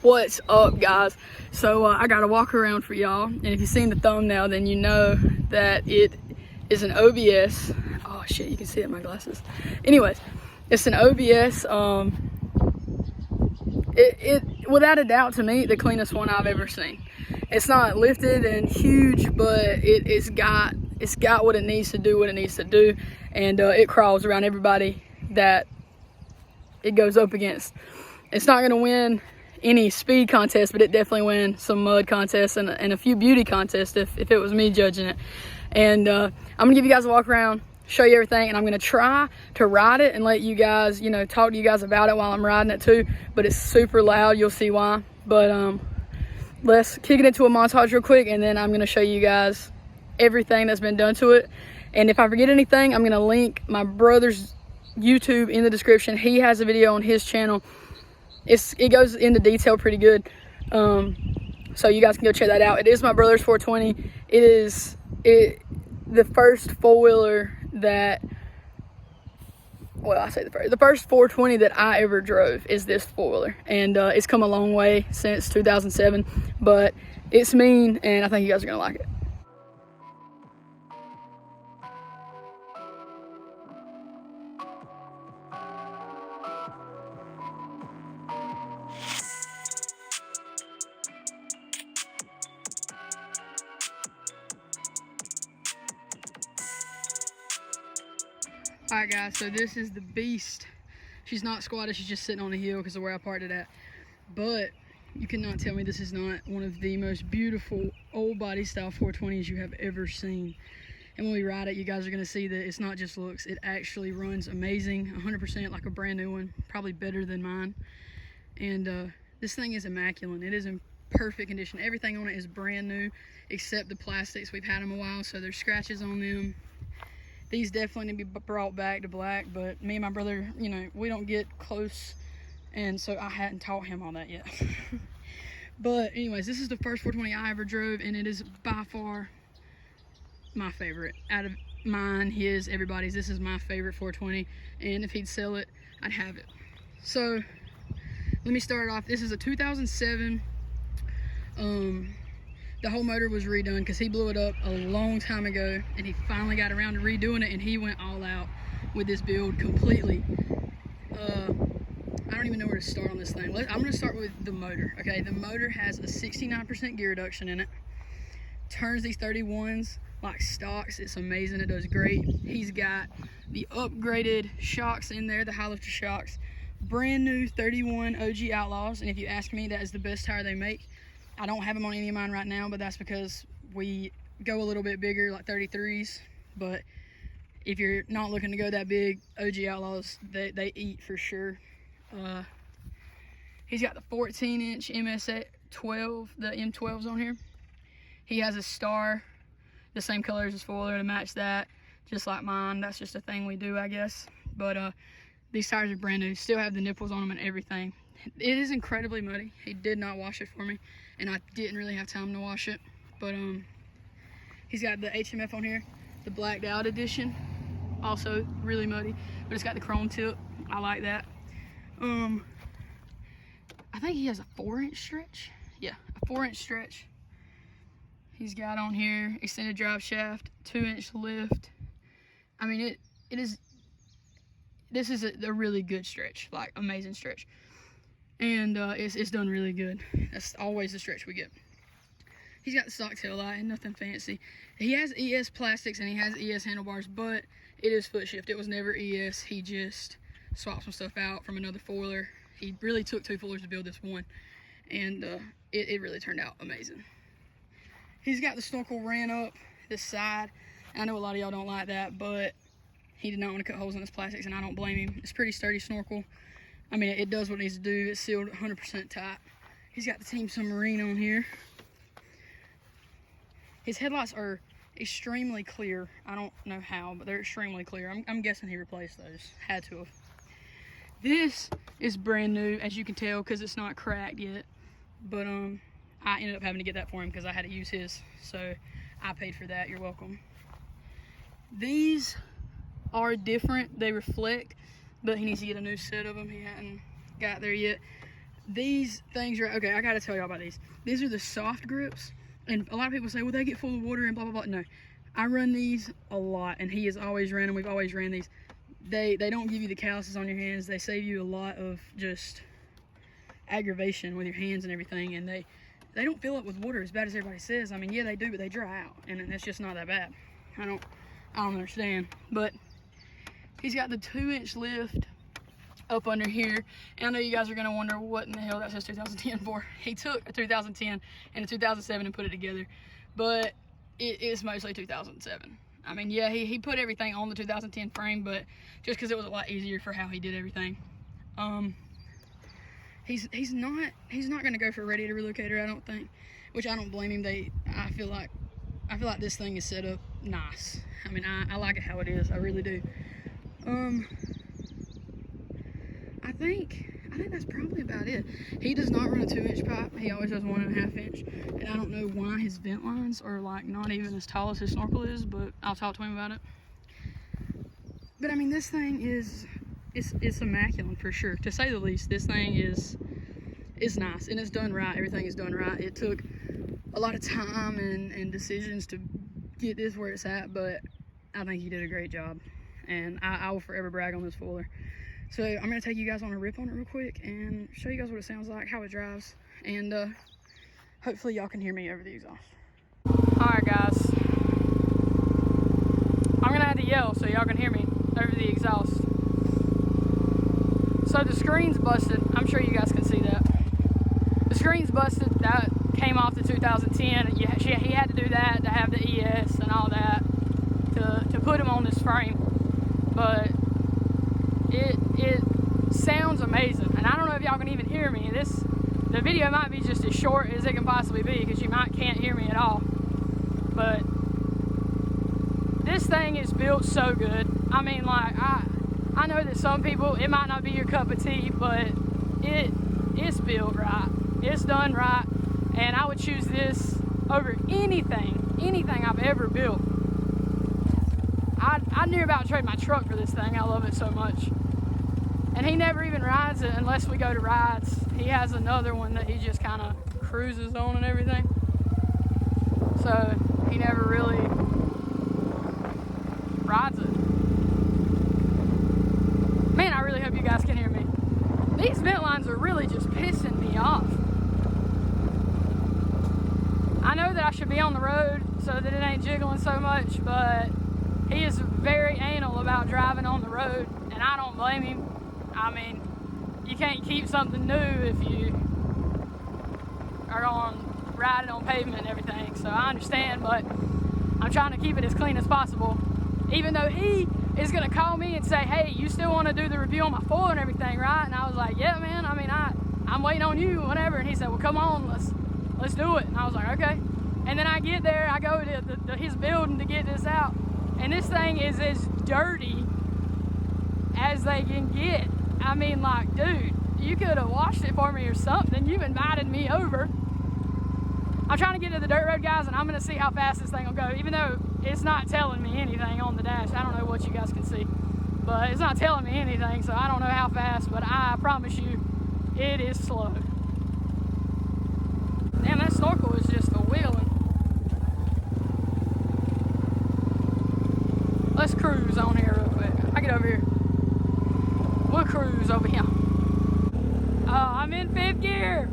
What's up, guys? So I got a walk around for y'all, and if you've seen the thumbnail, then you know that it is an OBS. Oh shit, you can see it in my glasses. Anyways, it's an OBS. It without a doubt, to me, the cleanest one I've ever seen. It's not lifted and huge, but it's got what it needs to do, and it crawls around everybody that it goes up against. It's not gonna win any speed contest, but it definitely wins some mud contests and a few beauty contests if it was me judging it. And I'm gonna give you guys a walk around, show you everything, and I'm gonna try to ride it and let you guys, talk to you guys about it while I'm riding it too. But it's super loud, you'll see why. But let's kick it into a montage real quick, and then I'm gonna show you guys everything that's been done to it. And if I forget anything, I'm gonna link my brother's YouTube in the description. He has a video on his channel. It goes into detail pretty good, so you guys can go check that out. It is my brother's 420. It is the first four-wheeler that, well, I say the first 420 that I ever drove is this four-wheeler, and it's come a long way since 2007, but it's mean, and I think you guys are gonna like it. Alright guys, so this is the beast. She's not squatted, she's just sitting on the hill because of where I parked it at. But you cannot tell me this is not one of the most beautiful old body style 420s you have ever seen. And when we ride it, you guys are going to see that it's not just looks, it actually runs amazing, 100% like a brand new one, probably better than mine. And this thing is immaculate. It is in perfect condition. Everything on it is brand new except the plastics. We've had them a while, so there's scratches on them. These definitely need to be brought back to black, but me and my brother, we don't get close, and so I hadn't taught him all that yet. But anyways, this is the first 420 I ever drove, and it is by far my favorite. Out of mine, his, everybody's, this is my favorite 420, and if he'd sell it, I'd have it. So let me start off. This is a 2007. The whole motor was redone because he blew it up a long time ago, and he finally got around to redoing it, and he went all out with this build completely. I don't even know where to start on this thing. I'm going to start with the motor. Okay, the motor has a 69% gear reduction in it. Turns these 31s like stocks. It's amazing. It does great. He's got the upgraded shocks in there, the high lifter shocks. Brand new 31 OG Outlaws, and if you ask me, that is the best tire they make. I don't have them on any of mine right now, but that's because we go a little bit bigger, like 33s. But if you're not looking to go that big, OG Outlaws, they eat for sure. He's got the 14-inch MS12, the M12s on here. He has a star, the same color as his spoiler to match that, just like mine. That's just a thing we do, I guess. But these tires are brand new, still have the nipples on them and everything. It is incredibly muddy. He did not wash it for me, and I didn't really have time to wash it. But he's got the HMF on here, the blacked out edition, also really muddy, but it's got the chrome tip. I like that. I think he has a 4-inch stretch. Yeah, a 4-inch stretch. He's got on here extended drive shaft, 2-inch lift. I mean, this is a really good stretch, like amazing stretch. And it's done really good. That's always the stretch we get. He's got the stock tail light and nothing fancy. He has ES plastics and he has ES handlebars, but it is foot shift. It was never ES. He just swapped some stuff out from another foiler. He really took 2 foilers to build this one, and it really turned out amazing. He's got the snorkel ran up this side. I know a lot of y'all don't like that, but he did not want to cut holes in his plastics, and I don't blame him. It's pretty sturdy snorkel. I mean, it does what it needs to do. It's sealed 100% tight. He's got the Team Submarine on here. His headlights are extremely clear. I don't know how, but they're extremely clear. I'm guessing he replaced those. Had to have. This is brand new, as you can tell, because it's not cracked yet. But I ended up having to get that for him because I had to use his. So I paid for that. You're welcome. These are different. They reflect, but he needs to get a new set of them. He hadn't got there yet. these things are, okay, I gotta tell y'all about these. These are the soft grips, and a lot of people say, well, they get full of water and blah, blah, blah. No, I run these a lot, and he has always ran them. We've always ran these. They don't give you the calluses on your hands. They save you a lot of just aggravation with your hands and everything, and they don't fill up with water as bad as everybody says. I mean, yeah, they do, but they dry out, and that's just not that bad. I don't understand. But he's got the 2-inch lift up under here, and I know you guys are gonna wonder what in the hell that says 2010 for. He took a 2010 and a 2007 and put it together, but it is mostly 2007. I mean, yeah, he put everything on the 2010 frame, but just because it was a lot easier for how he did everything. He's not gonna go for a radiator relocator, I don't think, which I don't blame him. I feel like this thing is set up nice. I mean, I like it how it is. I really do. I think that's probably about it. He does not run a 2-inch pipe. He always does 1.5 inch. And I don't know why his vent lines are like not even as tall as his snorkel is, but I'll talk to him about it. But I mean, this thing it's immaculate for sure. To say the least, this thing is nice, and it's done right. Everything is done right. It took a lot of time and decisions to get this where it's at, but I think he did a great job, and I will forever brag on this foiler. So I'm gonna take you guys on a rip on it real quick and show you guys what it sounds like, how it drives, and hopefully y'all can hear me over the exhaust. All right, guys, I'm gonna have to yell so y'all can hear me over the exhaust. So the screen's busted. I'm sure you guys can see that. The screen's busted. That came off the 2010. He had to do that to have the ES and all that to put him on this frame. But it sounds amazing, and I don't know if y'all can even hear me. The video might be just as short as it can possibly be because you can't hear me at all. But this thing is built so good. I mean, like, I know that some people, it might not be your cup of tea, but it's built right. It's done right, and I would choose this over anything I've ever built. I knew about to trade my truck for this thing. I love it so much. And he never even rides it unless we go to rides. He has another one that he just kind of cruises on and everything. So he never really rides it. Man, I really hope you guys can hear me. These vent lines are really just pissing me off. I know that I should be on the road so that it ain't jiggling so much, but he is very anal about driving on the road, and I don't blame him. I mean, you can't keep something new if you are riding on pavement and everything, so I understand, but I'm trying to keep it as clean as possible. Even though he is gonna call me and say, hey, you still wanna do the review on my foil and everything, right? And I was like, yeah, man, I mean, I'm waiting on you, whatever. And he said, well, come on, let's do it. And I was like, okay. And then I get there, I go to his building to get this out, and this thing is as dirty as they can get. I mean, like, dude, you could have washed it for me or something. You've invited me over. I'm trying to get to the dirt road, guys, and I'm going to see how fast this thing will go, even though it's not telling me anything on the dash. I don't know what you guys can see, but it's not telling me anything, so I don't know how fast, but I promise you, it is slow. Damn, that snorkel is just a wheeling. Let's cruise on here real quick. I get over here. We'll cruise over here. Oh, I'm in 5th gear.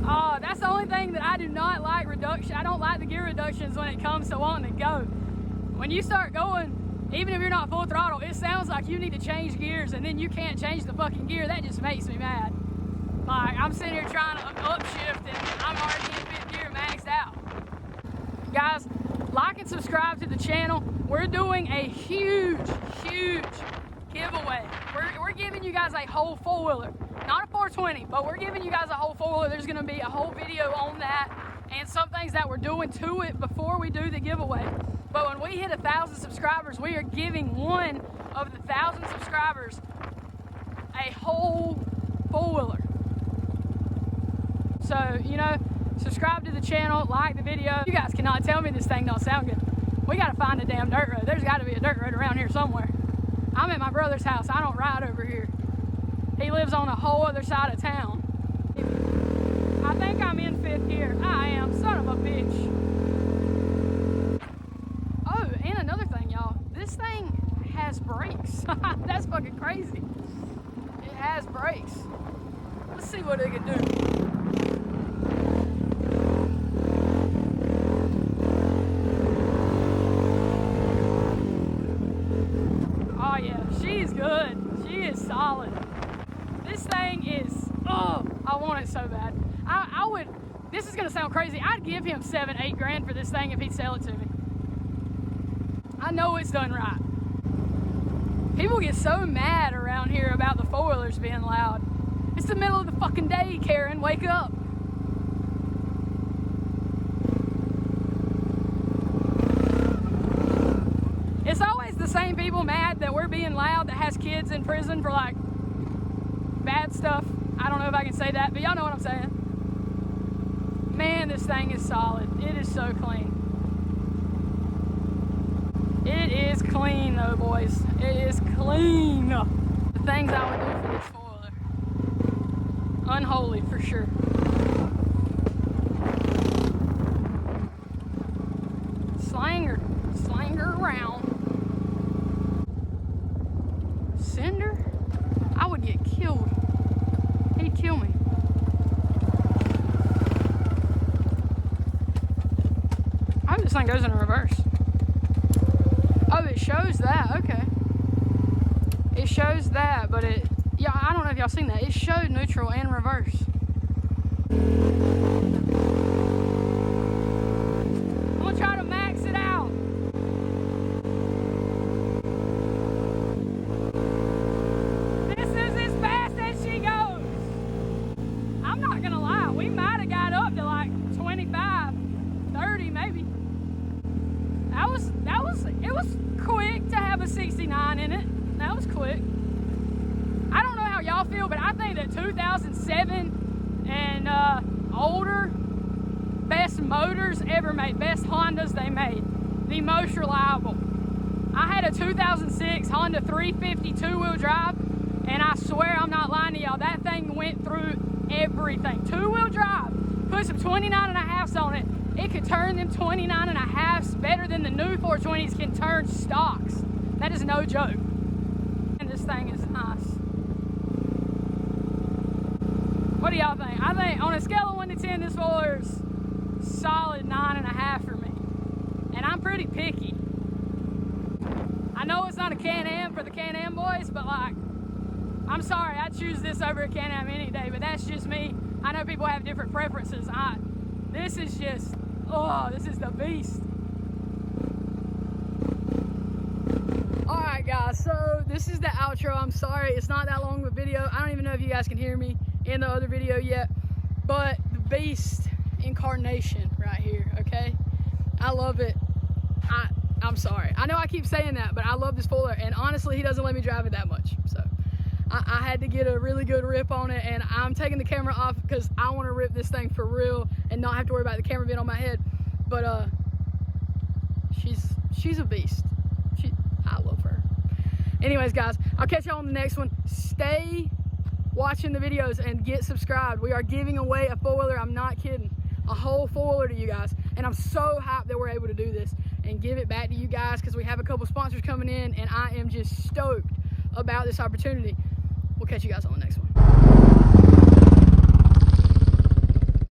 Oh, that's the only thing that I do not like reduction. I don't like the gear reductions when it comes to wanting to go. When you start going, even if you're not full throttle, it sounds like you need to change gears, and then you can't change the fucking gear. That just makes me mad. Like, I'm sitting here trying to upshift, and I'm already in 5th gear maxed out. Guys, like and subscribe to the channel. We're doing a huge giveaway. We're giving you guys a whole four-wheeler. Not a 420, but we're giving you guys a whole four-wheeler. There's gonna be a whole video on that and some things that we're doing to it before we do the giveaway. But when we hit 1,000 subscribers, we are giving one of the 1,000 subscribers a whole four-wheeler. So, you know, subscribe to the channel, like the video. You guys cannot tell me this thing don't sound good. We gotta find a damn dirt road. There's gotta be a dirt road around here somewhere. I'm at my brother's house. I don't ride over here. He lives on a whole other side of town. I think I'm in 5th gear. I am, son of a bitch. Oh, and another thing, y'all. This thing has brakes. That's fucking crazy. It has brakes. Let's see what it can do. Oh yeah, she's good. She is solid. This thing is, oh, I want it so bad. I would, this is gonna sound crazy, I'd give him 7-8 grand for this thing if he'd sell it to me. I know it's done right. People get so mad around here about the four-wheelers being loud. It's the middle of the fucking day, Karen, wake up. It's always the same people mad that we're being loud that has kids in prison for like bad stuff. I don't know if I can say that, but y'all know what I'm saying. Man, this thing is solid. It is so clean. It is clean though, boys. It is clean. The things I would do for this four-wheeler. Unholy for sure. Slanger around. Cinder? I would get killed. He'd kill me. I hope this thing goes in reverse. Oh, it shows that, okay. It shows that, but it, yeah, I don't know if y'all seen that. It showed neutral and reverse. I'm gonna try to max it out. This is as fast as she goes. I'm not gonna lie, we might have got up to like 25, 30 maybe. It was quick to have a 69 in it. That was quick. I don't know how y'all feel, but I think that 2007 and older, best motors ever made, best Hondas they made, the most reliable. I had a 2006 Honda 350 two-wheel drive, and I swear I'm not lying to y'all, that thing went through everything. Two-wheel drive, put some 29.5s on it, it could turn them 29.5s better than the new 420s can turn stocks. That is no joke. And this thing is nice. What do y'all think? I think on a scale of 1 to 10, this four-wheeler is solid 9.5 for me. And I'm pretty picky. I know it's not a Can-Am for the Can-Am boys, but like, I'm sorry, I'd choose this over a Can-Am any day, but that's just me. I know people have different preferences. This is just, oh, this is the beast. Alright guys, so this is the outro. I'm sorry, it's not that long of a video. I don't even know if you guys can hear me in the other video yet, but the beast incarnation right here, okay? I love it. I'm sorry. I know I keep saying that, but I love this four-wheeler, and honestly, he doesn't let me drive it that much, so I had to get a really good rip on it, and I'm taking the camera off because I want to rip this thing for real and not have to worry about the camera being on my head. But she's a beast. I love her. Anyways, guys, I'll catch y'all on the next one. Stay watching the videos and get subscribed. We are giving away a four-wheeler. I'm not kidding. A whole four-wheeler to you guys, and I'm so hyped that we're able to do this and give it back to you guys because we have a couple sponsors coming in, and I am just stoked about this opportunity. We'll catch you guys on the next one.